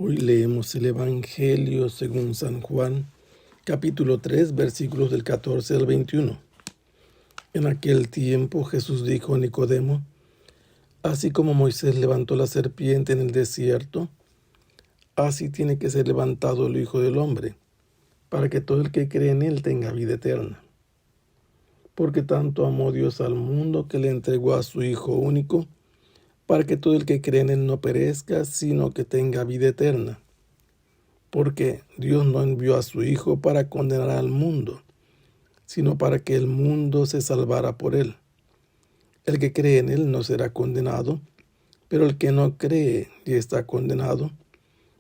Hoy leemos el Evangelio según San Juan, capítulo 3, versículos del 14 al 21. En aquel tiempo Jesús dijo a Nicodemo: así como Moisés levantó la serpiente en el desierto, así tiene que ser levantado el Hijo del Hombre, para que todo el que cree en él tenga vida eterna. Porque tanto amó Dios al mundo que le entregó a su Hijo único, para que todo el que cree en él no perezca, sino que tenga vida eterna. Porque Dios no envió a su Hijo para condenar al mundo, sino para que el mundo se salvara por él. El que cree en él no será condenado, pero el que no cree ya está condenado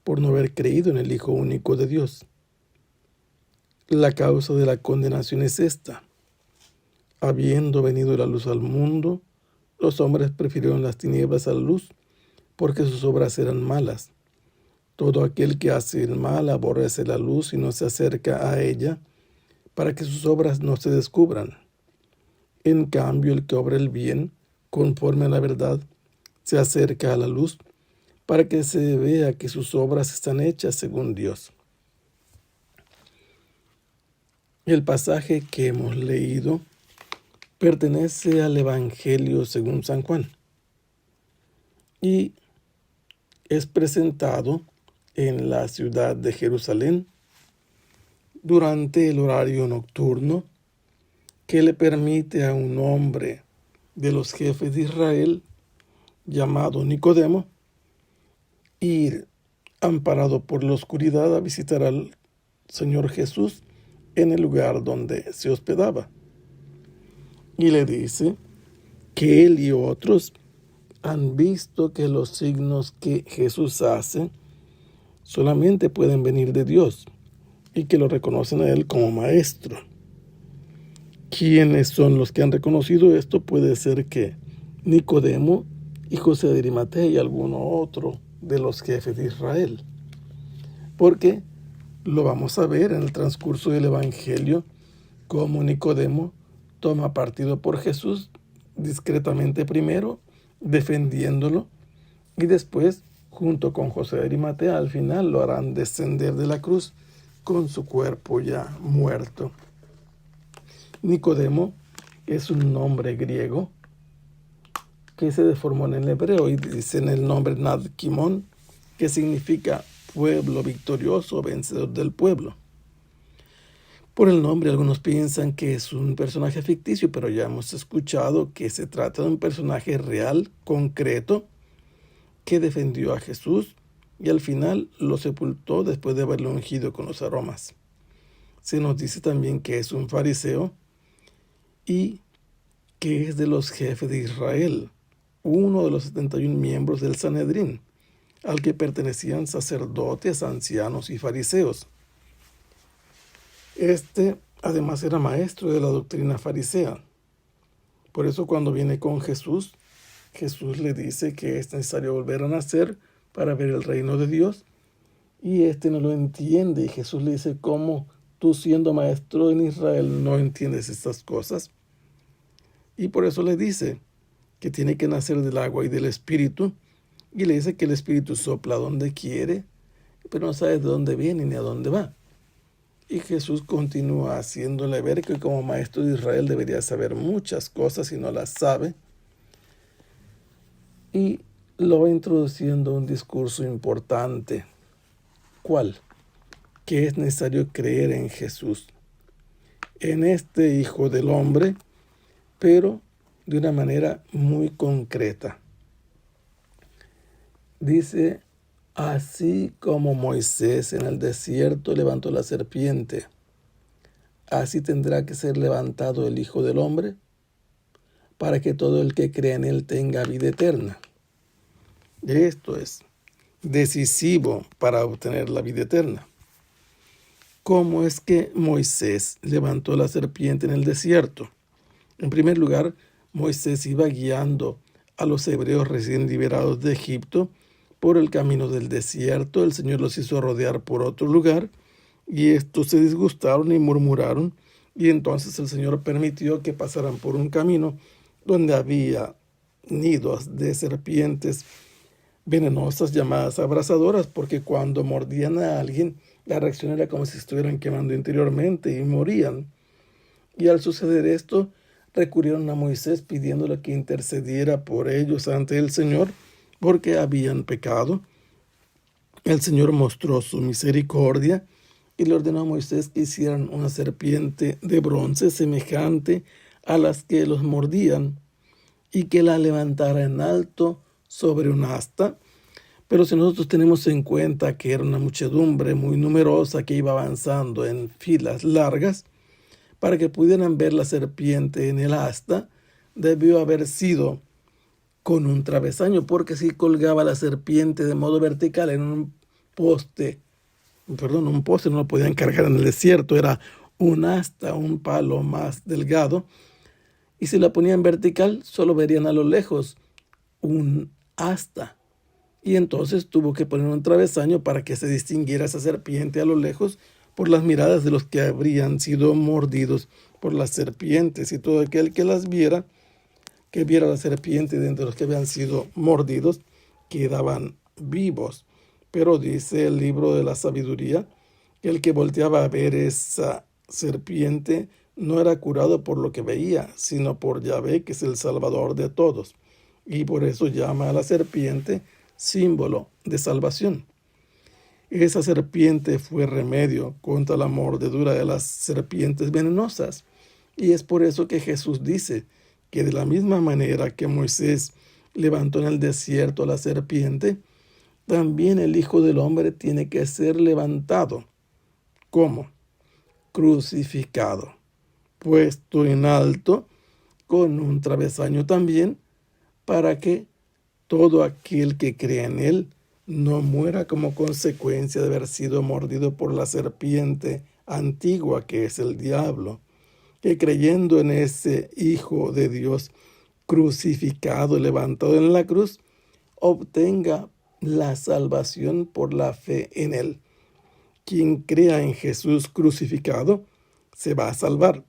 por no haber creído en el Hijo único de Dios. La causa de la condenación es esta: habiendo venido la luz al mundo, los hombres prefirieron las tinieblas a la luz, porque sus obras eran malas. Todo aquel que hace el mal aborrece la luz y no se acerca a ella, para que sus obras no se descubran. En cambio, el que obra el bien, conforme a la verdad, se acerca a la luz, para que se vea que sus obras están hechas según Dios. El pasaje que hemos leído pertenece al Evangelio según San Juan y es presentado en la ciudad de Jerusalén durante el horario nocturno que le permite a un hombre de los jefes de Israel llamado Nicodemo ir amparado por la oscuridad a visitar al Señor Jesús en el lugar donde se hospedaba. Y le dice que él y otros han visto que los signos que Jesús hace solamente pueden venir de Dios y que lo reconocen a él como maestro. ¿Quiénes son los que han reconocido esto? Puede ser que Nicodemo y José de Arimatea y alguno otro de los jefes de Israel. Porque lo vamos a ver en el transcurso del Evangelio, cómo Nicodemo toma partido por Jesús discretamente primero, defendiéndolo, y después, junto con José de Arimatea, al final lo harán descender de la cruz con su cuerpo ya muerto. Nicodemo es un nombre griego que se deformó en el hebreo y dice en el nombre Nadkimón, que significa pueblo victorioso, vencedor del pueblo. Por el nombre algunos piensan que es un personaje ficticio, pero ya hemos escuchado que se trata de un personaje real, concreto, que defendió a Jesús y al final lo sepultó después de haberlo ungido con los aromas. Se nos dice también que es un fariseo y que es de los jefes de Israel, uno de los 71 miembros del Sanedrín, al que pertenecían sacerdotes, ancianos y fariseos. Además era maestro de la doctrina farisea. Por eso cuando viene con Jesús, Jesús le dice que es necesario volver a nacer para ver el reino de Dios, y no lo entiende, y Jesús le dice: ¿cómo tú, siendo maestro en Israel, no entiendes estas cosas? Y por eso le dice que tiene que nacer del agua y del Espíritu, y le dice que el Espíritu sopla donde quiere, pero no sabe de dónde viene ni a dónde va. Y Jesús continúa haciéndole ver que como maestro de Israel debería saber muchas cosas y no las sabe. Y lo va introduciendo un discurso importante. ¿Cuál? Que es necesario creer en Jesús, en este Hijo del Hombre, pero de una manera muy concreta. Dice: así como Moisés en el desierto levantó la serpiente, así tendrá que ser levantado el Hijo del Hombre, para que todo el que cree en él tenga vida eterna. Esto es decisivo para obtener la vida eterna. ¿Cómo es que Moisés levantó la serpiente en el desierto? En primer lugar, Moisés iba guiando a los hebreos recién liberados de Egipto por el camino del desierto. El Señor los hizo rodear por otro lugar, y estos se disgustaron y murmuraron, y entonces el Señor permitió que pasaran por un camino donde había nidos de serpientes venenosas llamadas abrasadoras, porque cuando mordían a alguien, la reacción era como si estuvieran quemando interiormente y morían. Y al suceder esto, recurrieron a Moisés pidiéndole que intercediera por ellos ante el Señor, porque habían pecado. El Señor mostró su misericordia y le ordenó a Moisés que hicieran una serpiente de bronce semejante a las que los mordían y que la levantara en alto sobre un asta. Pero si nosotros tenemos en cuenta que era una muchedumbre muy numerosa que iba avanzando en filas largas, para que pudieran ver la serpiente en el asta, debió haber sido con un travesaño, porque si colgaba la serpiente de modo vertical en un poste no lo podían cargar en el desierto, era un asta, un palo más delgado, y si la ponían vertical, solo verían a lo lejos un asta. Y entonces tuvo que poner un travesaño para que se distinguiera esa serpiente a lo lejos por las miradas de los que habrían sido mordidos por las serpientes, y todo aquel que las viera, que viera la serpiente de entre los que habían sido mordidos, quedaban vivos. Pero dice el libro de la sabiduría que el que volteaba a ver esa serpiente no era curado por lo que veía, sino por Yahvé, que es el Salvador de todos. Y por eso llama a la serpiente símbolo de salvación. Esa serpiente fue remedio contra la mordedura de las serpientes venenosas. Y es por eso que Jesús dice que de la misma manera que Moisés levantó en el desierto la serpiente, también el Hijo del Hombre tiene que ser levantado. ¿Cómo? Crucificado, puesto en alto, con un travesaño también, para que todo aquel que crea en él no muera como consecuencia de haber sido mordido por la serpiente antigua que es el diablo, que creyendo en ese Hijo de Dios crucificado, levantado en la cruz, obtenga la salvación por la fe en él. Quien crea en Jesús crucificado se va a salvar.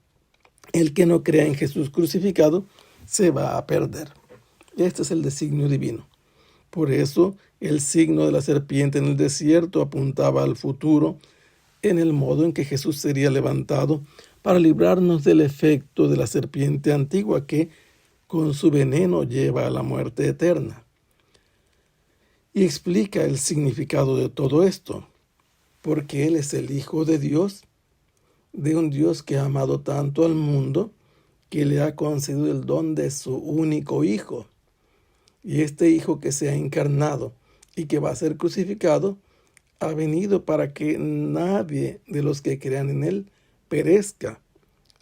El que no crea en Jesús crucificado se va a perder. Este es el designio divino. Por eso el signo de la serpiente en el desierto apuntaba al futuro, en el modo en que Jesús sería levantado para librarnos del efecto de la serpiente antigua que con su veneno lleva a la muerte eterna. Y explica el significado de todo esto, porque Él es el Hijo de Dios, de un Dios que ha amado tanto al mundo, que le ha concedido el don de su único Hijo. Y este Hijo que se ha encarnado y que va a ser crucificado, ha venido para que nadie de los que crean en Él perezca,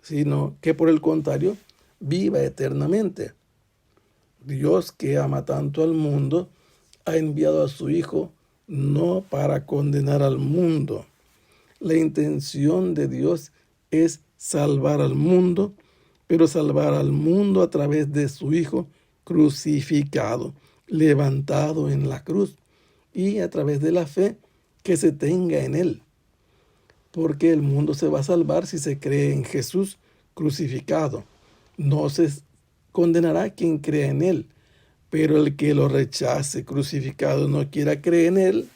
sino que por el contrario, viva eternamente. Dios, que ama tanto al mundo, ha enviado a su Hijo no para condenar al mundo. La intención de Dios es salvar al mundo, pero salvar al mundo a través de su Hijo crucificado, levantado en la cruz, y a través de la fe que se tenga en Él. Porque el mundo se va a salvar si se cree en Jesús crucificado. No se condenará quien crea en Él, pero el que lo rechace crucificado, no quiera creer en Él,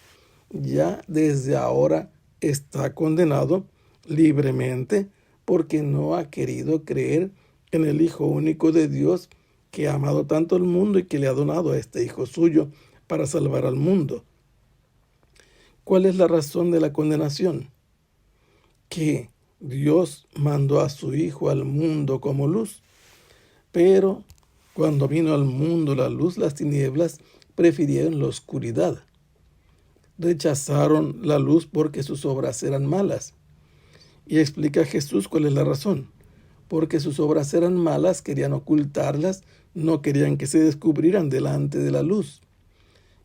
ya desde ahora está condenado libremente, porque no ha querido creer en el Hijo único de Dios, que ha amado tanto al mundo y que le ha donado a este Hijo suyo para salvar al mundo. ¿Cuál es la razón de la condenación? Que Dios mandó a su Hijo al mundo como luz, pero cuando vino al mundo la luz, las tinieblas prefirieron la oscuridad. Rechazaron la luz porque sus obras eran malas. Y explica Jesús cuál es la razón. Porque sus obras eran malas, querían ocultarlas, no querían que se descubrieran delante de la luz.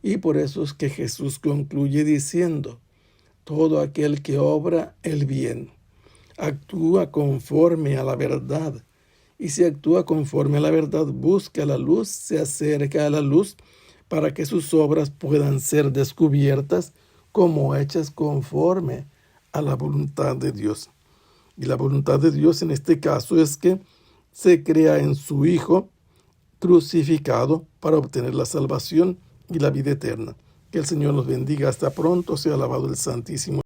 Y por eso es que Jesús concluye diciendo: todo aquel que obra el bien, actúa conforme a la verdad. Y si actúa conforme a la verdad, busca la luz, se acerca a la luz, para que sus obras puedan ser descubiertas como hechas conforme a la voluntad de Dios. Y la voluntad de Dios en este caso es que se crea en su Hijo crucificado para obtener la salvación y la vida eterna. Que el Señor los bendiga. Hasta pronto. Sea alabado el Santísimo